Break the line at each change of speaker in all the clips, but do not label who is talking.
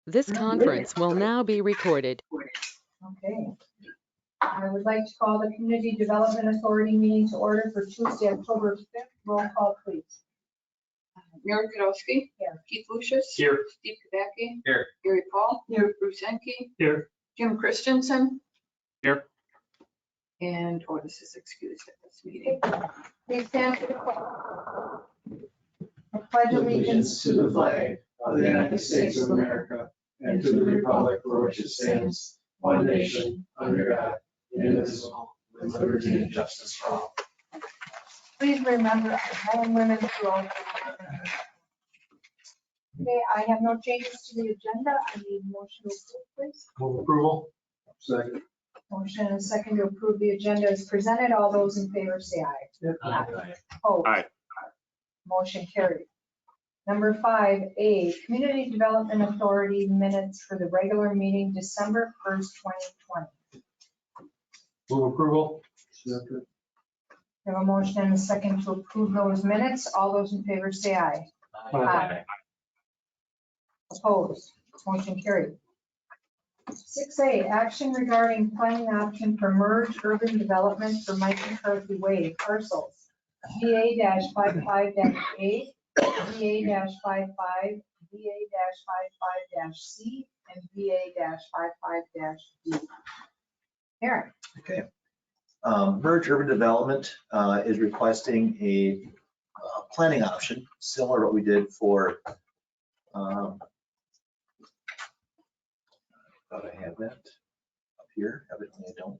This conference will now be recorded.
Okay. I would like to call the Community Development Authority meeting to order for Tuesday, October 5th. Roll call, please.
Mary Kudowski.
Here.
Keith Lucius.
Here.
Steve Kubacki.
Here.
Gary Paul.
Here.
Bruce Enke.
Here.
Jim Christensen.
Here.
And Otis is excused at this meeting.
Please stand for the pledge. I pledge
Allegiance to the flag of the United States of America and to the republic for which it stands, one nation, under God, indivisible, with liberty and justice for all.
Please remember men and women throughout the world. Okay, I have no changes to the agenda. I need motion to approve, please.
Move approval.
Second.
Motion and a second to approve the agenda as presented. All those in favor say aye.
Aye.
Opposed?
Aye.
Motion carried. Number 5A, Community Development Authority minutes for the regular meeting, December 1st, 2020.
Move approval.
Second.
We have a motion and a second to approve those minutes. All those in favor say aye. Aye. Opposed? Motion carried. 6A, action regarding planning option for merged urban development for Mike McCarthy Way parcels VA-55-A, VA-55, VA-55-C, and VA-55-D. Aaron.
Okay. Merge Urban Development is requesting a planning option similar to what we did for, thought I had that up here, evidently I don't.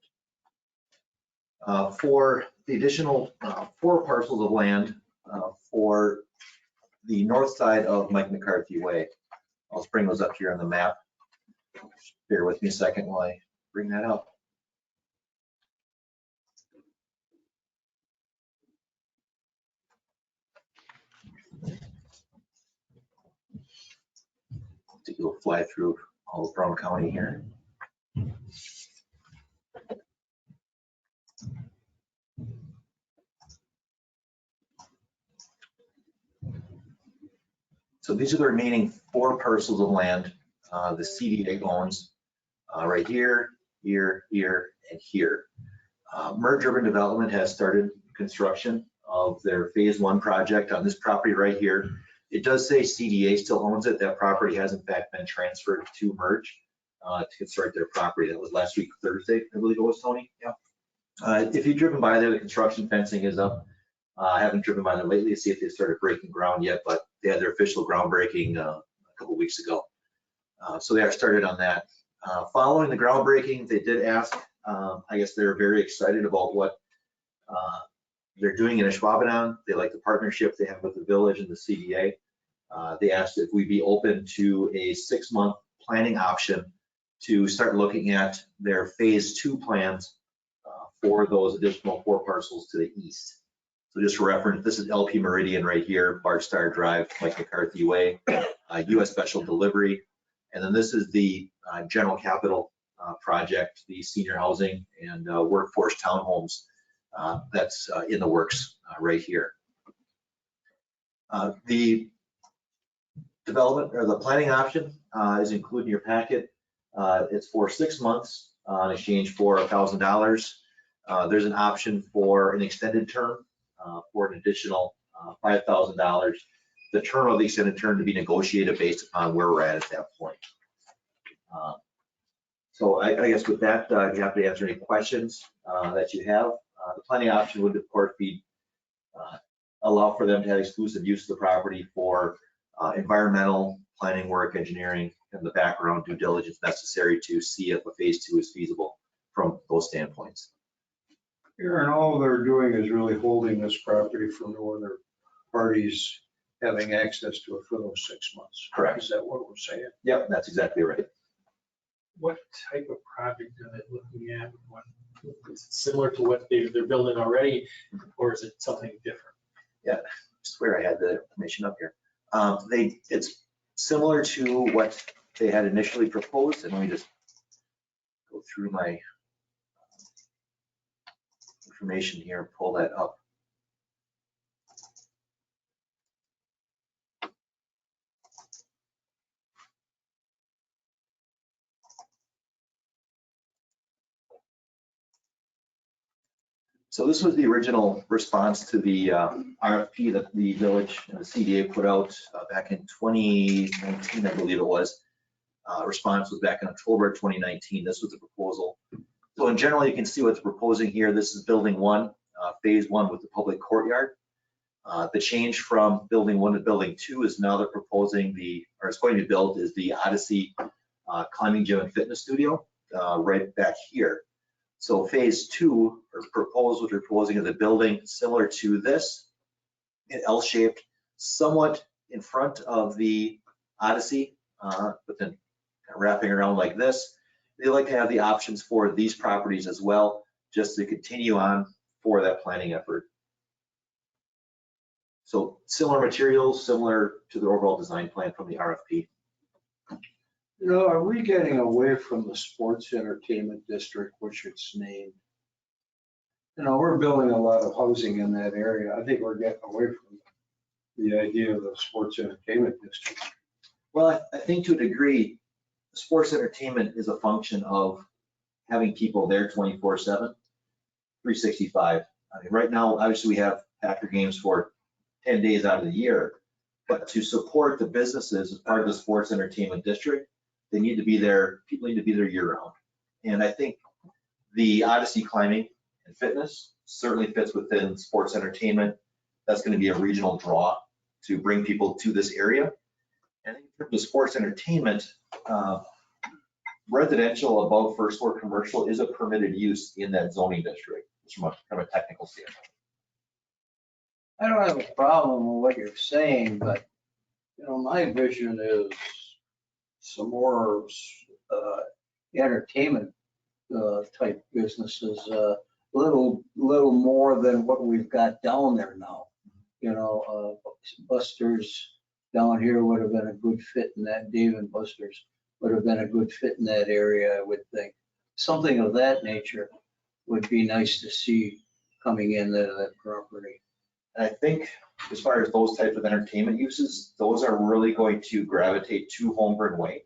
For the additional 4 parcels of land for the north side of Mike McCarthy Way. I'll just bring those up here on the map. Just bear with me a second while I bring that up. Take a little fly through all of Brown County here. So these are the remaining 4 parcels of land the CDA owns right here, here, here, and here. Merge Urban Development has started construction of their phase 1 project on this property right here. It does say CDA still owns it. That property has in fact been transferred to Merge to construct their property. That was last week, Thursday, I believe it was, Tony. Yeah. If you've driven by there, the construction fencing is up. I haven't driven by there lately to see if they started breaking ground yet, but they had their official groundbreaking a couple weeks ago. So they are started on that. Following the groundbreaking, they did ask, I guess they're very excited about what they're doing in Ashwaubenon. They like the partnership they have with the village and the CDA. They asked if we'd be open to a 6-month planning option to start looking at their phase 2 plans for those additional 4 parcels to the east. So just for reference, this is LP Meridian right here, Bart Star Drive, Mike McCarthy Way, US Special Delivery. And then this is the General Capital project, the senior housing and workforce townhomes that's in the works right here. The development or the planning option is included in your packet. It's for 6 months in exchange for $1,000. There's an option for an extended term for an additional $5,000. The term of the extended term to be negotiated based upon where we're at that point. So I guess with that, I'd be happy to answer any questions that you have. The planning option would of course be allow for them to have exclusive use of the property for environmental planning work, engineering, and the background due diligence necessary to see if a phase 2 is feasible from those standpoints.
Aaron, all they're doing is really holding this property from no other parties having access to it for those 6 months.
Correct.
Is that what we're saying?
Yep, that's exactly right.
What type of project are they looking at? Is it similar to what they're building already, or is it something different?
Yeah, I swear I had the information up here. It's similar to what they had initially proposed, and let me just go through my information here and pull that up. So this was the original response to the RFP that the village and the CDA put out back in 2019, I believe it was. Response was back in October 2019. This was the proposal. So in general, you can see what's proposing here. This is building one, phase one with the public courtyard. The change from building one to building two is now they're proposing or it's going to be built is the Odyssey climbing gym and fitness studio right back here. So phase two, or proposed, what they're proposing is a building similar to this, L-shaped, somewhat in front of the Odyssey, but then kind of wrapping around like this. They like to have the options for these properties as well, just to continue on for that planning effort. So similar materials, similar to the overall design plan from the RFP.
You know, are we getting away from the sports entertainment district, which it's named? You know, we're building a lot of housing in that area. I think we're getting away from the idea of the sports entertainment district.
Well, I think to a degree, sports entertainment is a function of having people there 24/7, 365. I mean, right now, obviously, we have Packer games for 10 days out of the year, but to support the businesses as part of the sports entertainment district, they need to be there, people need to be there year round. And I think the Odyssey climbing and fitness certainly fits within sports entertainment. That's going to be a regional draw to bring people to this area. And in terms of sports entertainment, residential above first floor commercial is a permitted use in that zoning district, from a technical standpoint.
I don't have a problem with what you're saying, but, you know, my vision is some more entertainment type businesses, little more than what we've got down there now. You know, Buster's down here would have been a good fit in that, Dave and Buster's would have been a good fit in that area, I would think. Something of that nature would be nice to see coming into that property.
And I think as far as those types of entertainment uses, those are really going to gravitate to Holmgren Way.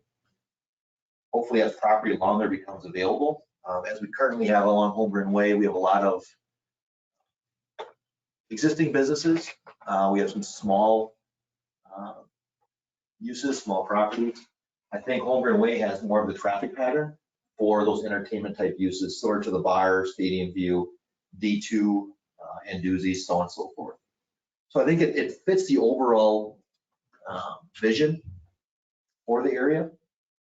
Hopefully as property along there becomes available. As we currently have along Holmgren Way, we have a lot of existing businesses. We have some small uses, small properties. I think Holmgren Way has more of the traffic pattern for those entertainment type uses, similar to the bar, Stadium View, D2, and Doozies, so on and so forth. So I think it fits the overall vision for the area.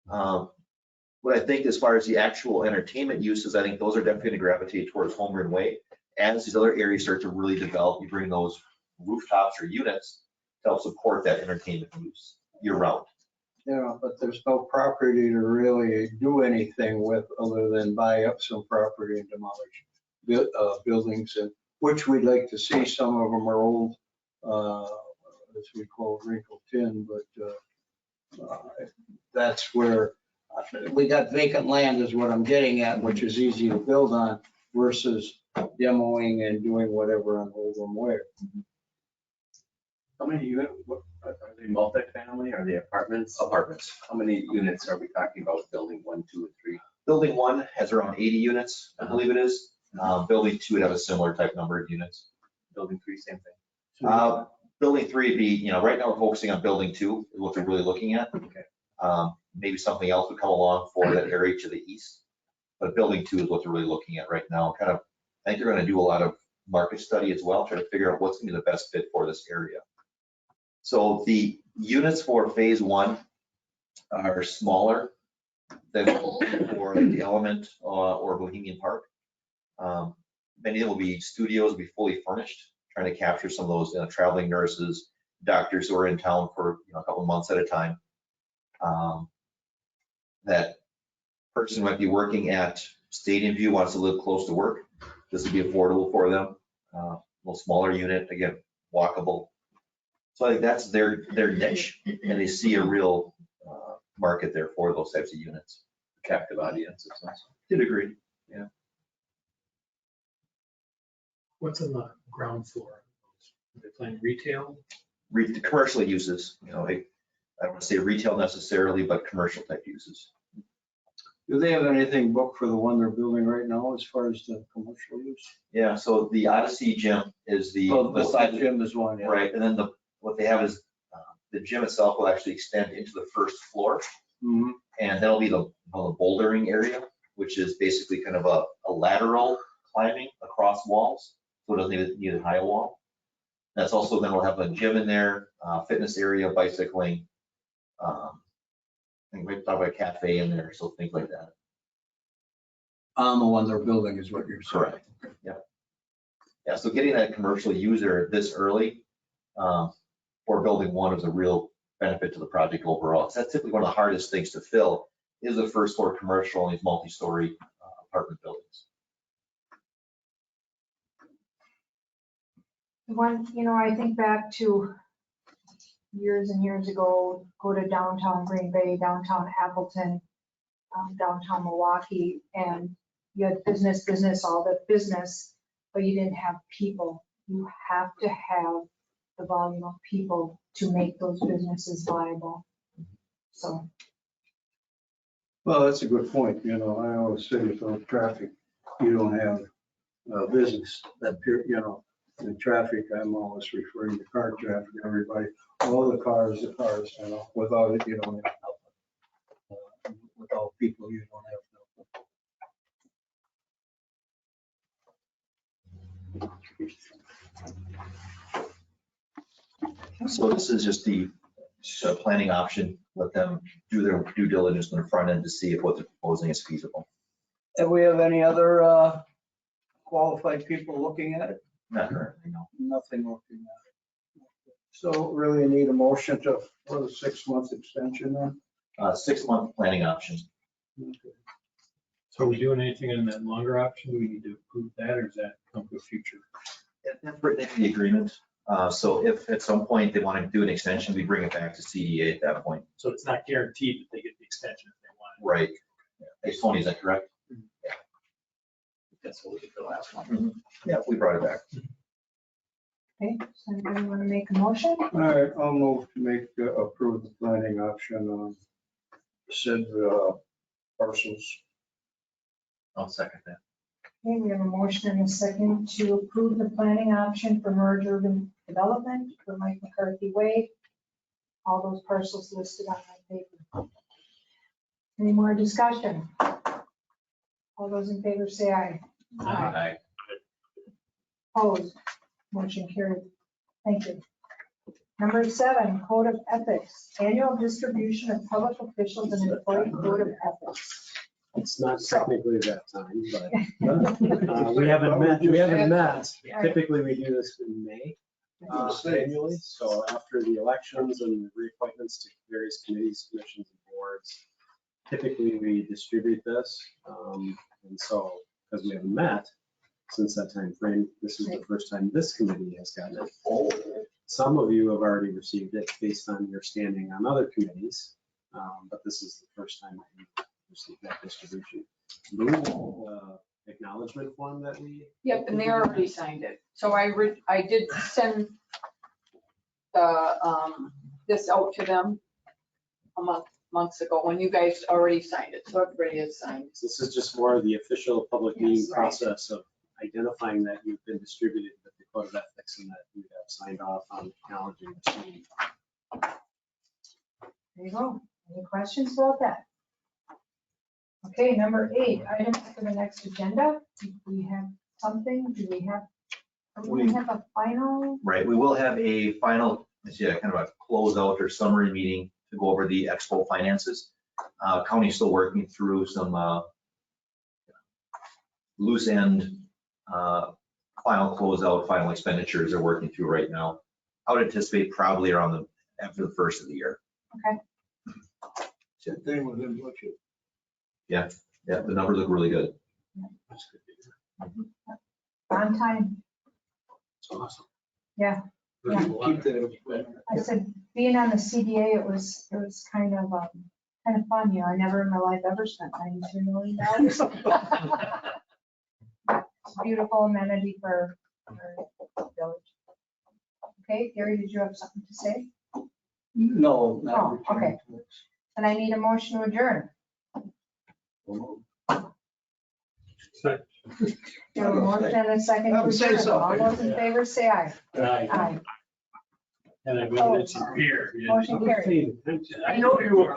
What I think as far as the actual entertainment uses, I think those are definitely going to gravitate towards Holmgren Way. As these other areas start to really develop, you bring those rooftops or units to help support that entertainment use year round.
Yeah, but there's no property to really do anything with other than buy up some property and demolish buildings, and which we'd like to see. Some of them are old, as we call wrinkled tin, but that's where we got vacant land is what I'm getting at, which is easy to build on versus demoing and doing whatever on Holmgren Way.
How many units, are they multifamily, are they apartments?
Apartments.
How many units are we talking about, building 1, 2, and 3?
Building 1 has around 80 units, I believe it is. Building 2 would have a similar type number of units.
Building 3, same thing?
Building 3 would be, right now we're focusing on building 2, is what they're really looking at.
Okay.
Maybe something else would come along for that area to the east. But building 2 is what they're really looking at right now. I think they're going to do a lot of market study as well, try to figure out what's going to be the best fit for this area. So the units for phase 1 are smaller than for the Element or Bohemian Park. Many of them will be studios, will be fully furnished, trying to capture some of those traveling nurses, doctors who are in town for a couple months at a time. That person might be working at Stadium View, wants to live close to work. This would be affordable for them. A little smaller unit, again, walkable. So I think that's their niche, and they see a real market there for those types of units.
Captive audience, it sounds.
Did agree, yeah.
What's on the ground floor? Are they playing retail?
Commercial uses, I don't want to say retail necessarily, but commercial type uses.
Do they have anything booked for the one they're building right now as far as the commercial use?
Yeah, so the Odyssey gym is the
Beside gym is one, yeah.
right, and then what they have is the gym itself will actually extend into the first floor,
Mhm.
and that'll be the bouldering area, which is basically kind of a lateral climbing across walls, so it doesn't need a high wall. That's also, then we'll have a gym in there, fitness area, bicycling. I think we talk about a cafe in there, so things like that.
On the one they're building is what you're saying.
Correct. Yeah. Yeah, so getting that commercial user this early for building one is a real benefit to the project overall. So that's typically one of the hardest things to fill is the first floor commercial and these multi-story apartment buildings.
One, I think back to years and years ago, go to downtown Green Bay, downtown Appleton, downtown Milwaukee, and you had business, all the business, but you didn't have people. You have to have the volume of people to make those businesses viable. So,
Well, that's a good point. I always say without traffic, you don't have business. That pure, in traffic, I'm always referring to car traffic, everybody, all the cars, without it, you don't have nothing. Without people, you don't have
So this is just the planning option. Let them do their due diligence on the front end to see if what they're proposing is feasible.
And we have any other qualified people looking at it?
Not currently, no.
Nothing looking at it. So really need a motion to, for the 6-month extension then?
6-month planning options.
So are we doing anything in that longer option? Do we need to approve that, or does that come to a future?
That's written in the agreement. So if at some point they want to do an extension, we bring it back to CDA at that point.
So it's not guaranteed that they get the extension if they want it.
Right. Hey, Tony, is that correct?
That's what we did the last one.
Yeah, we brought it back.
okay, so anybody want to make a motion?
All right, I'll move to make, approve the planning option on said parcels.
I'll second that.
Okay, we have a motion and a second to approve the planning option for merge urban development for Mike McCarthy Way. All those parcels listed on that paper. Any more discussion? All those in favor say aye.
Aye.
Opposed? Motion carried. Thank you. Number 7, Code of Ethics, annual distribution of public officials and employee code of ethics.
It's not technically that time, but we haven't met. Typically, we do this in May annually. So after the elections and reappointments to various committees, commissions, and boards, typically we distribute this. And so, because we haven't met since that time frame, this is the first time this committee has gotten it. Some of you have already received it based on your standing on other committees, but this is the first time that you received that distribution. Acknowledgement form that we.
Yep, and they already signed it. So I did send the, this out to them months ago when you guys already signed it. So everybody has signed.
This is just more of the official public meeting
Yes, right.
process of identifying that you've been distributed with the code of ethics and that you have signed off on acknowledging the change.
There you go. Any questions about that? Okay, number 8, items for the next agenda. Do we have something? Do we have a final?
Right, we will have a final, kind of a closeout or summary meeting to go over the expo finances. County's still working through some loose end final closeout, final expenditures they're working through right now. I would anticipate probably around after the first of the year.
Okay.
Same thing within budget.
Yeah, the numbers look really good.
That's good.
On time.
It's awesome.
Yeah. Yeah.
Keep that.
I said, being on the CDA, it was kind of fun. I never in my life ever spent $92 million. It's a beautiful amenity for our village. Okay, Gary, did you have something to say?
No.
Oh, okay. And I need a motion to adjourn. You have a motion and a second.
I would say so.
All those in favor say aye.
Aye.
Aye.
And I moved it to here.
Motion carried.
Attention.
I know you were.